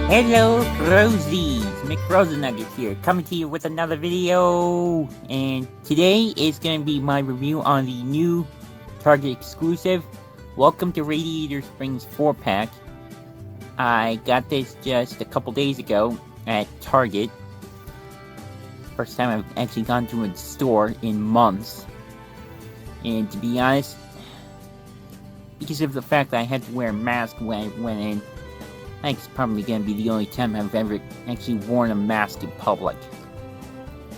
Hello, Rosies! McRosenuggets here, coming to you with another video. And today is going to be my review on the new Target exclusive. Welcome to Radiator Springs 4-pack. I got this just a couple days ago at Target. First time I've actually gone to a store in months. And to be honest, because of the fact that I had to wear a mask when I went in, I think it's probably going to be the only time I've ever actually worn a mask in public.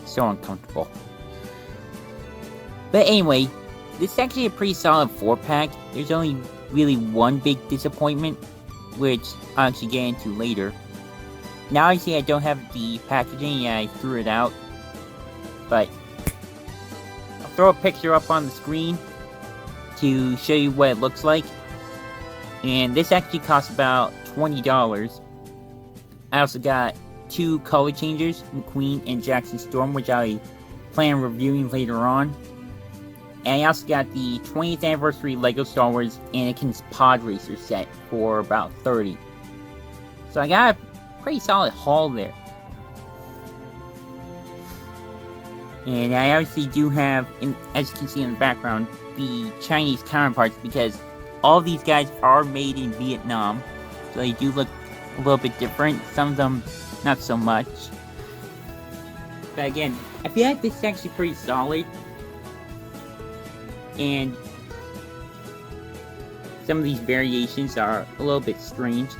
So uncomfortable. But anyway, this is actually a pretty solid 4-pack. There's only really one big disappointment, which I'll actually get into later. Now obviously I don't have the packaging and I threw it out. But I'll throw a picture up on the screen to show you what it looks like. And this actually costs about $20. I also got two color changers, McQueen and Jackson Storm, which I plan on reviewing later on. And I also got the 20th anniversary LEGO Star Wars Anakin's Pod Racer set for about $30. So I got a pretty solid haul there. And I obviously do have, as you can see in the background, the Chinese counterparts, because all of these guys are made in Vietnam. So they do look a little bit different. Some of them, not so much. But again, I feel like this is actually pretty solid. And some of these variations are a little bit strange.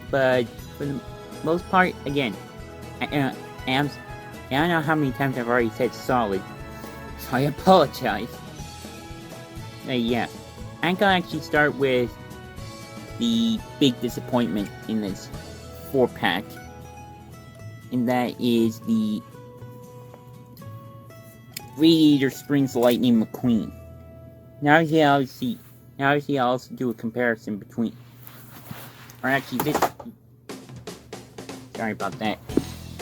But for the most part, again, I don't know how many times I've already said solid. So I apologize. Yeah. I'm gonna actually start with the big disappointment in this 4-pack, and that is the Radiator Springs Lightning McQueen. Now obviously I'll also do a comparison between, or actually this, sorry about that.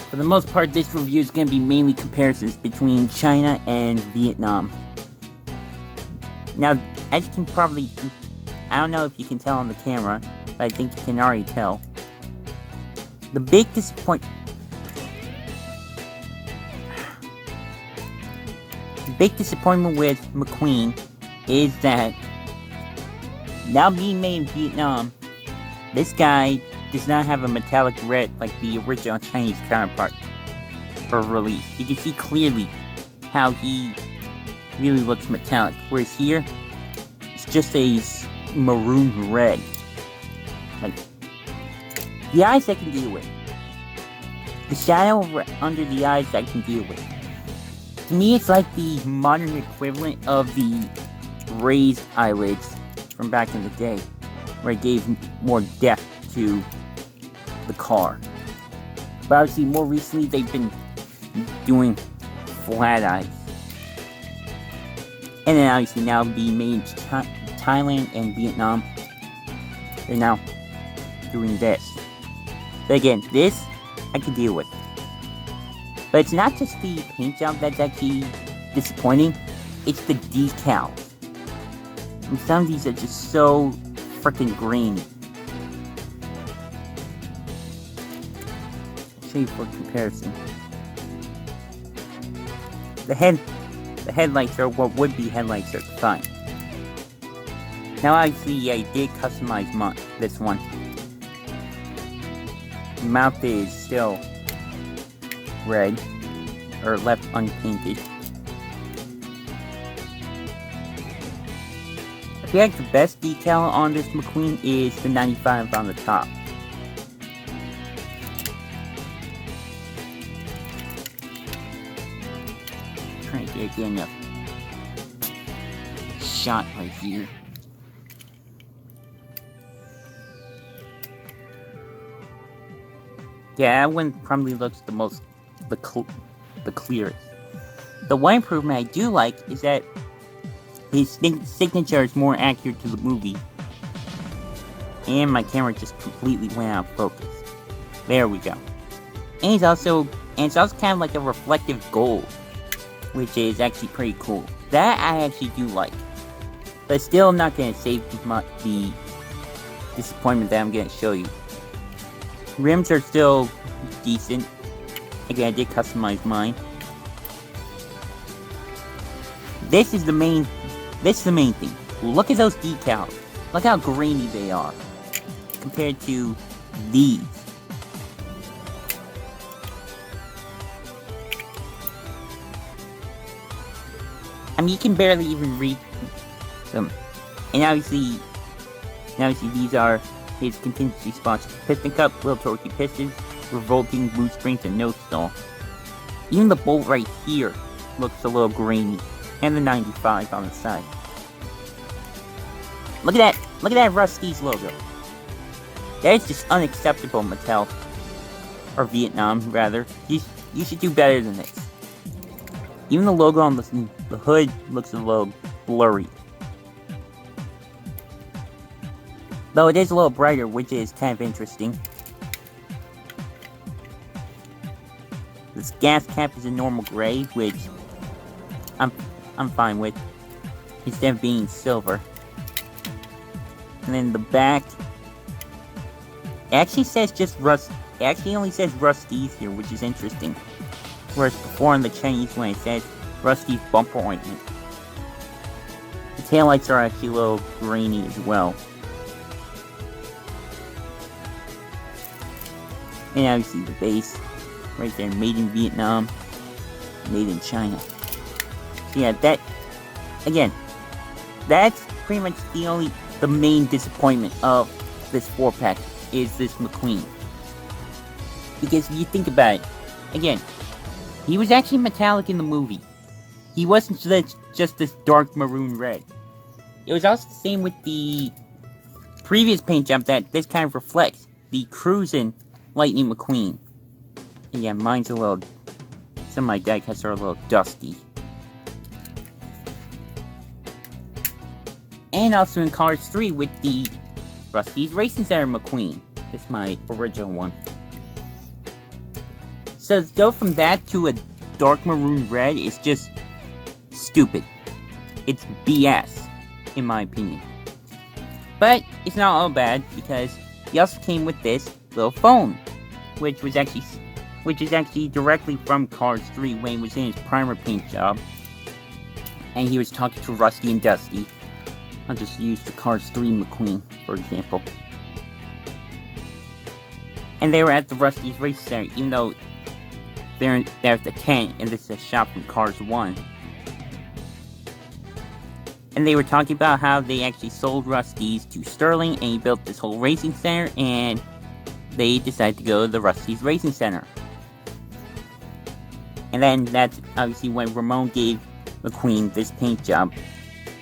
For the most part, this review is gonna be mainly comparisons between China and Vietnam. Now, as you can probably, I don't know if you can tell on the camera, but I think you can already tell. The big disappointment with McQueen is that, now being made in Vietnam, this guy does not have a metallic red like the original Chinese counterpart for release. You can see clearly how he really looks metallic, whereas here it's just a maroon red. Like, the eyes I can deal with, the shadow under the eyes I can deal with. To me, it's like the modern equivalent of the raised eyelids from back in the day, where it gave more depth to the car. But obviously more recently they've been doing flat eyes. And then obviously now being made in Thailand and Vietnam, they're now doing this. But again, this I can deal with. But it's not just the paint job that's actually disappointing, it's the decals. And some of these are just so freaking grainy. I'll show you for comparison. The headlights are what would be headlights are fine. Now obviously I did customize this one. The mouth is still red, or left unpainted. I feel like the best decal on this McQueen is the 95 on the top. Trying to get enough shot right here. Yeah, that one probably looks the clearest. The one improvement I do like is that his signature is more accurate to the movie. And my camera just completely went out of focus. There we go. And it's also kind of like a reflective gold, which is actually pretty cool. That I actually do like. But still not going to save the disappointment that I'm gonna show you. Rims are still decent. Again, I did customize mine. This is the main thing. Look at those decals. Look how grainy they are compared to these. I mean, you can barely even read them. And obviously these are his contingency spots. Piston Cup, little torquey pistons, revolting boot springs, and no stall. Even the bolt right here looks a little grainy. And the 95 on the side. Look at that Rusty's logo. That is just unacceptable, Mattel. Or Vietnam, rather. You should do better than this. Even the logo on the hood looks a little blurry. Though it is a little brighter, which is kind of interesting. This gas cap is a normal gray, which I'm fine with, instead of being silver. And then the back, it actually says just Rust. It actually only says Rusty's here, which is interesting. Whereas before in the Chinese one it says Rusty's bumper ointment. The taillights are actually a little grainy as well. And obviously the base, right there, made in Vietnam, made in China. So yeah, that's pretty much the main disappointment of this 4-pack is this McQueen. Because if you think about it, again, he was actually metallic in the movie. He wasn't just this dark maroon red. It was also the same with the previous paint job that this kind of reflects. The Cruisin' Lightning McQueen. And yeah, mine's a little... Some of my diecasts are a little dusty. And also in Cars 3 with the Rusty's Racing Center McQueen. This is my original one. So to go from that to a dark maroon red is just stupid. It's BS, in my opinion. But it's not all bad because he also came with this little phone, which is actually directly from Cars 3 when he was in his primer paint job, and he was talking to Rusty and Dusty. I'll just use the Cars 3 McQueen, for example. And they were at the Rusty's Race Center, even though they're at the tent, and this is a shop from Cars 1. And they were talking about how they actually sold Rusty's to Sterling, and he built this whole racing center, and they decided to go to the Rusty's Racing Center. And then that's obviously when Ramone gave McQueen this paint job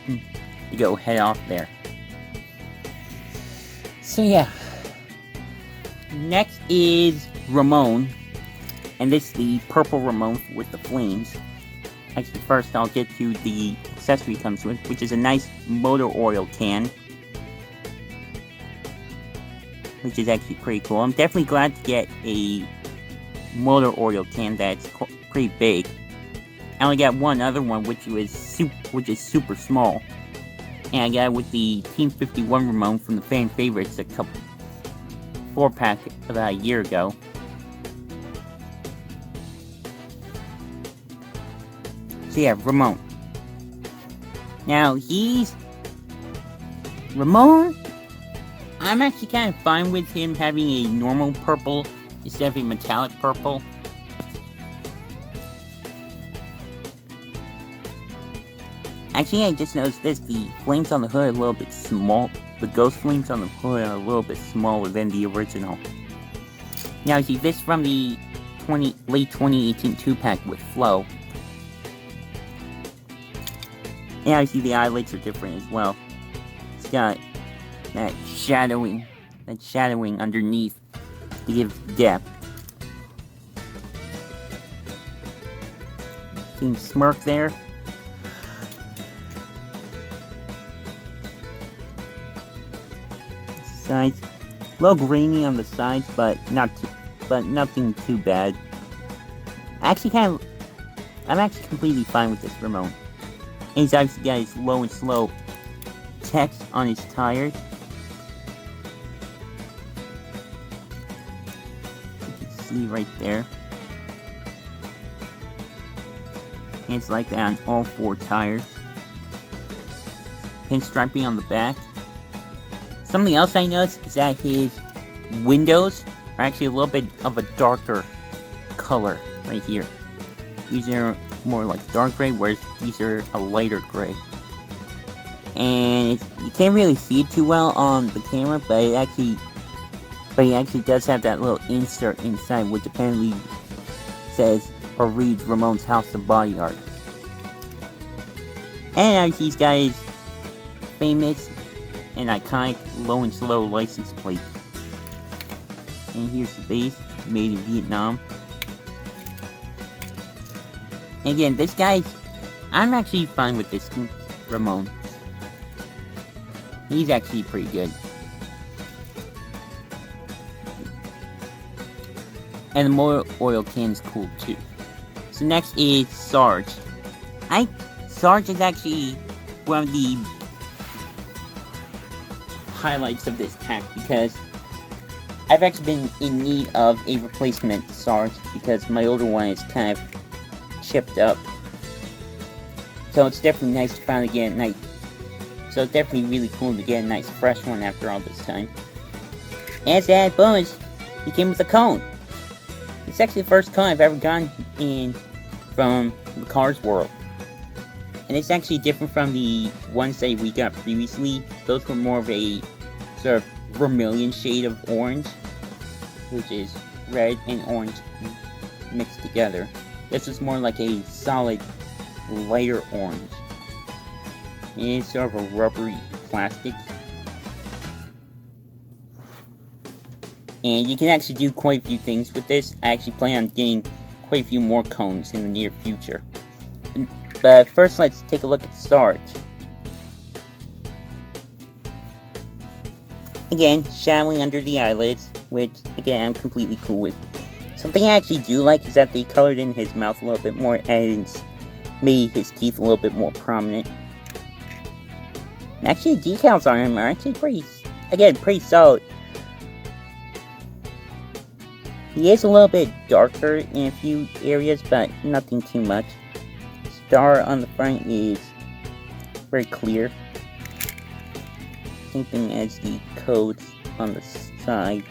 to go head off there. So yeah. Next is Ramone. And this is the purple Ramone with the flames. Actually, first I'll get to the accessory it comes with, which is a nice motor oil can. Which is actually pretty cool. I'm definitely glad to get a motor oil can that's pretty big. I only got one other one, which is super small. And I got it with the Team 51 Ramone from the fan favorites, a 4-pack about a year ago. So yeah, Ramone. Now, Ramone, I'm actually kind of fine with him having a normal purple instead of a metallic purple. Actually, I just noticed this, the flames on the hood are a little bit small. The ghost flames on the hood are a little bit smaller than the original. Now, see, this from the late 2018 2-pack with Flow. And obviously the eyelids are different as well. It's got that shadowing underneath to give depth. Seeing smirk there. Sides, a little grainy on the sides, but nothing too bad. I'm actually completely fine with this Ramone. And he's obviously got his low and slow text on his tires. see right there. And it's like that on all 4 tires. Pinstriping on the back. Something else I noticed is that his windows are actually a little bit of a darker color right here. These are more like dark gray, whereas these are a lighter gray. And you can't really see it too well on the camera, but it actually does have that little insert inside, which apparently says or reads Ramone's House of Body Art. And he's got his famous and iconic low and slow license plate. And here's the base, made in Vietnam. And again, this guy's, I'm actually fine with this Ramone. He's actually pretty good. And the more oil can is cool too. So next is Sarge. Sarge is actually one of the highlights of this pack because I've actually been in need of a replacement Sarge because my older one is kind of chipped up. So it's definitely nice to finally get a nice. So it's definitely really cool to get a nice fresh one after all this time. As that bonus, he came with a cone. It's actually the first cone I've ever gotten in from the Cars world. And it's actually different from the ones that we got previously. Those were more of a sort of vermilion shade of orange, which is red and orange mixed together. This is more like a solid, lighter orange. It's sort of a rubbery plastic. And you can actually do quite a few things with this. I actually plan on getting quite a few more cones in the near future. But first, let's take a look at Sarge. Again, shadowing under the eyelids, which, again, I'm completely cool with. Something I actually do like is that they colored in his mouth a little bit more and made his teeth a little bit more prominent. And actually, the decals on him are actually pretty solid. He is a little bit darker in a few areas, but nothing too much. Star on the front is very clear. Same thing as the codes on the side.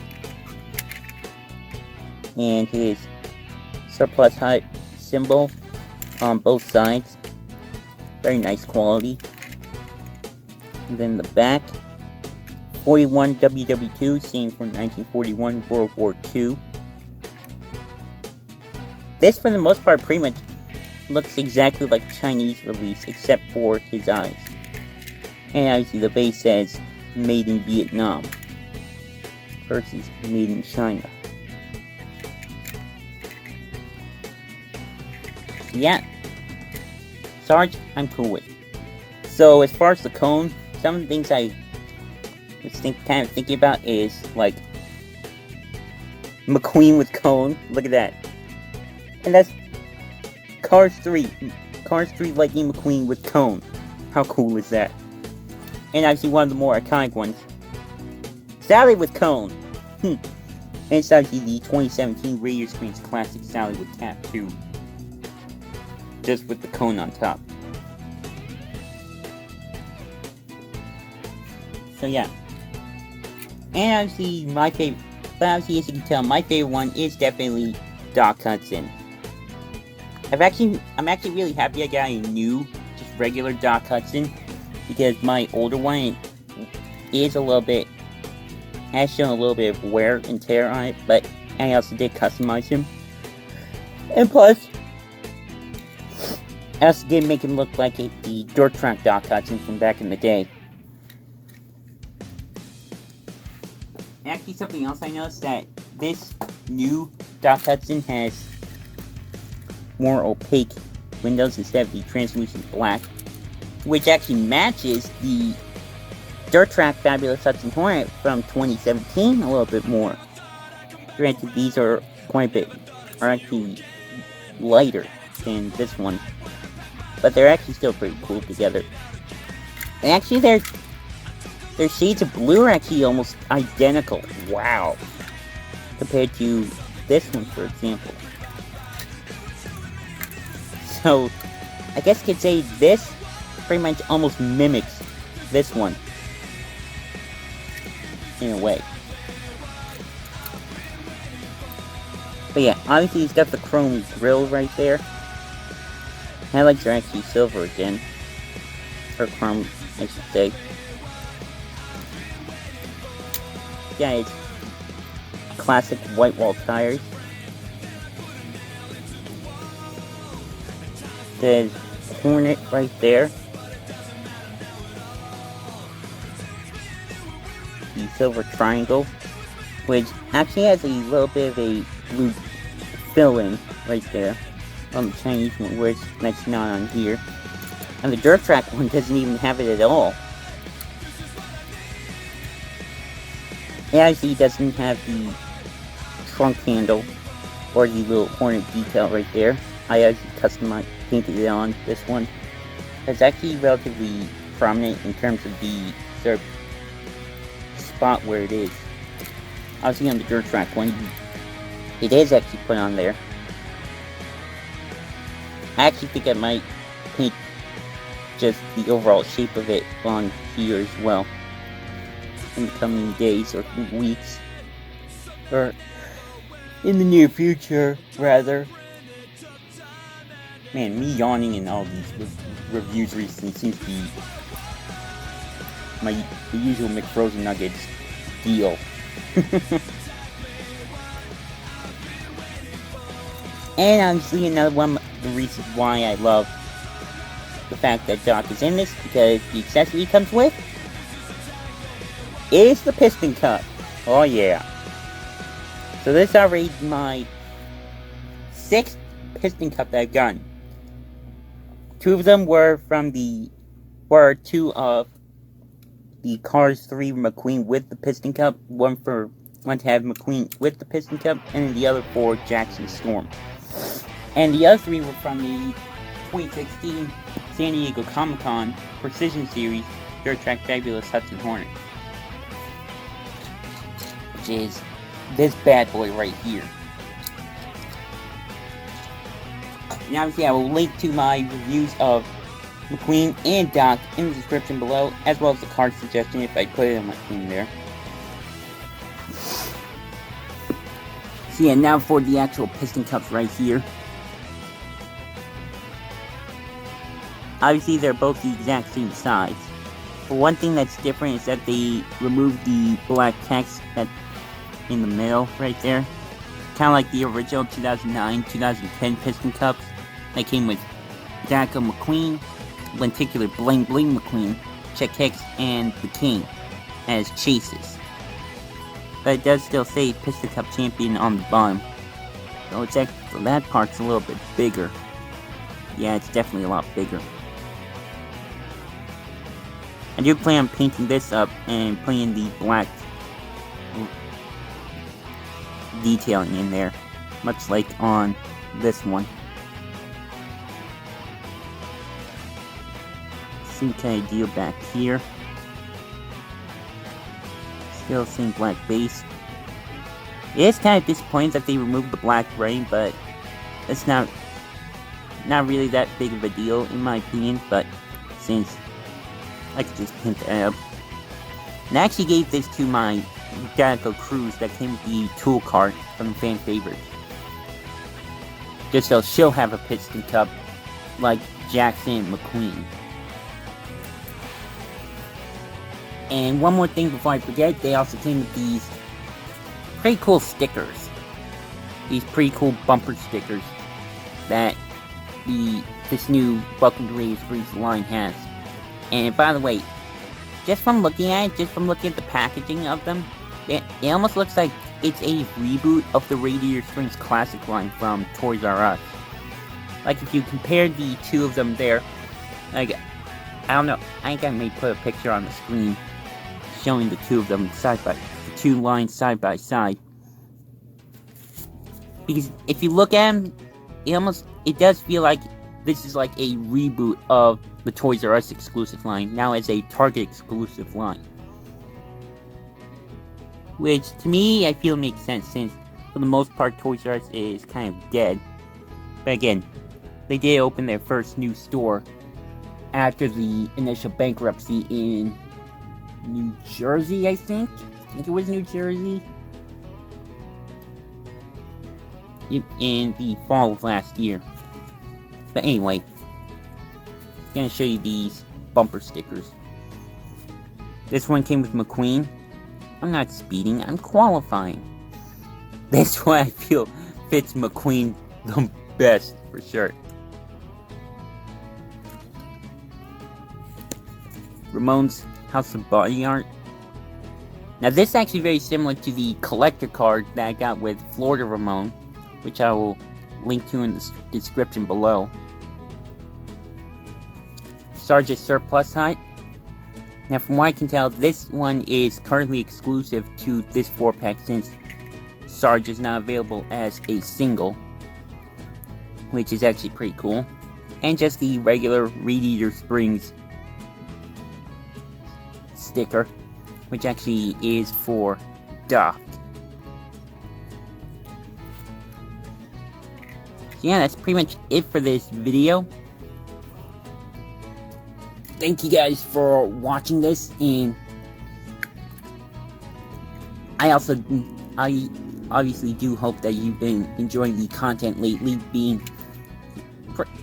And his surplus height symbol on both sides. Very nice quality. And then the back. 41 WW2, seen from 1941 World War II. This, for the most part, pretty much looks exactly like Chinese release, except for his eyes. And obviously the base says, made in Vietnam, versus made in China. Yeah, Sarge, I'm cool with. So as far as the cone, some of the things I was kind of thinking about is, like, McQueen with cone, look at that. And that's Cars 3 Lightning McQueen with cone. How cool is that? And obviously one of the more iconic ones, Sally with cone. And it's obviously the 2017 Radiator Springs classic Sally with cap too, just with the cone on top. So yeah. And obviously my favorite, but obviously as you can tell, my favorite one is definitely Doc Hudson. I'm actually really happy I got a new, just regular Doc Hudson, because my older one is has shown a little bit of wear and tear on it, but I also did customize him. And plus, I also did make him look like the dirt track Doc Hudson from back in the day. And actually, something else I noticed, that this new Doc Hudson has more opaque windows instead of the translucent black, which actually matches the dirt track Fabulous Hudson Hornet from 2017 a little bit more. Granted, these are actually lighter than this one, but they're actually still pretty cool together. And actually, their shades of blue are actually almost identical. Wow, compared to this one, for example. So, I guess you could say this pretty much almost mimics this one, in a way. But yeah, obviously he's got the chrome grille right there. Headlights are actually silver again. Or chrome, I should say. Yeah, it's classic white wall tires. There's Hornet right there. The silver triangle, which actually has a little bit of a blue fill-in right there on the Chinese one, which that's not on here. And the dirt track one doesn't even have it at all. It actually doesn't have the trunk handle or the little Hornet detail right there. I actually customized, painted it on this one. It's actually relatively prominent in terms of the sort of spot where it is. Obviously on the dirt track one, it is actually put on there. I actually think I might paint just the overall shape of it on here as well in the coming days or weeks, or in the near future rather. Man, me yawning in all these reviews recently seems to be the usual McFrozen Nuggets deal. And obviously another one of the reasons why I love the fact that Doc is in this, because the accessory he comes with is the Piston Cup. Oh yeah. So this is already my 6th Piston Cup that I've gotten. 2 of them were two of the Cars 3 McQueen with the Piston Cup. One to have McQueen with the Piston Cup, and then the other for Jackson Storm. And the other 3 were from the 2016 San Diego Comic-Con Precision Series Dirt Track Fabulous Hudson Hornet, which is this bad boy right here. And obviously I will link to my reviews of McQueen and Doc in the description below, as well as the card suggestion if I put it on my screen there. So yeah, now for the actual Piston Cups right here. Obviously they're both the exact same size. But one thing that's different is that they removed the black text that's in the middle right there. Kind of like the original 2009-2010 Piston Cups that came with Daco McQueen, Lenticular Bling Bling McQueen, Check Hicks, and the King as chases. But it does still say Piston Cup Champion on the bottom. So it's actually, so that part's a little bit bigger. Yeah, it's definitely a lot bigger. I do plan on painting this up and putting the black detailing in there, much like on this one. Same kind of deal back here. Still same black base. It is kind of disappointing that they removed the black frame, but it's not really that big of a deal in my opinion. But since I could just paint that up, and I actually gave this to my Daco Cruise that came with the tool cart from the fan favorite, just so she'll have a Piston Cup like Jackson and McQueen. And one more thing before I forget, they also came with these pretty cool stickers. These pretty cool bumper stickers that this new Welcome to Radiator Springs line has. And by the way, just from looking at the packaging of them, it almost looks like it's a reboot of the Radiator Springs Classic line from Toys R Us. Like, if you compare the 2 of them there, like, I don't know, I think I may put a picture on the screen showing the 2 of them the 2 lines side by side. Because if you look at them, it does feel like this is like a reboot of the Toys R Us exclusive line, now as a Target exclusive line. Which, to me, I feel makes sense, since for the most part, Toys R Us is kind of dead. But again, they did open their first new store after the initial bankruptcy in New Jersey, I think. I think it was New Jersey. In the fall of last year. But anyway, I'm gonna show you these bumper stickers. This one came with McQueen. I'm not speeding, I'm qualifying. This one I feel fits McQueen the best, for sure. Ramone's House of Body Art. Now this is actually very similar to the collector card that I got with Florida Ramone, which I will link to in the description below. Sarge's Surplus Hut. Now from what I can tell, this one is currently exclusive to this 4-pack since Sarge is not available as a single, which is actually pretty cool. And just the regular Radiator Springs sticker, which actually is for Doc. So yeah, that's pretty much it for this video. Thank you guys for watching this, and I obviously do hope that you've been enjoying the content lately, being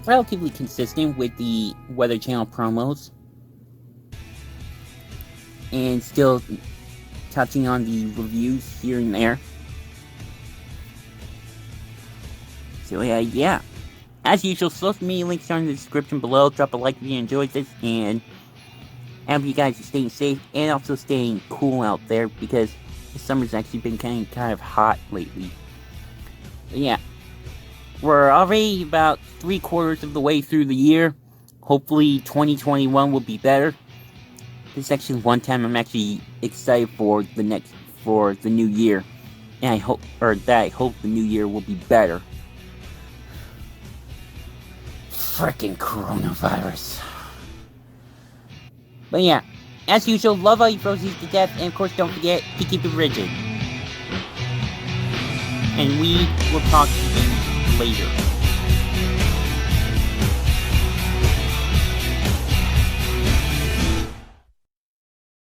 relatively consistent with the Weather Channel promos, and still touching on the reviews here and there. So yeah. As usual, social media links are in the description below. Drop a like if you enjoyed this, and I hope you guys are staying safe and also staying cool out there, because the summer's actually been kind of hot lately. But yeah, we're already about 3/4 of the way through the year. Hopefully 2021 will be better. This is actually one time I'm actually excited for the new year, and I hope the new year will be better. Frickin' coronavirus. But yeah, as usual, love all you frozies to death, and of course don't forget to keep it rigid. And we will talk to you later.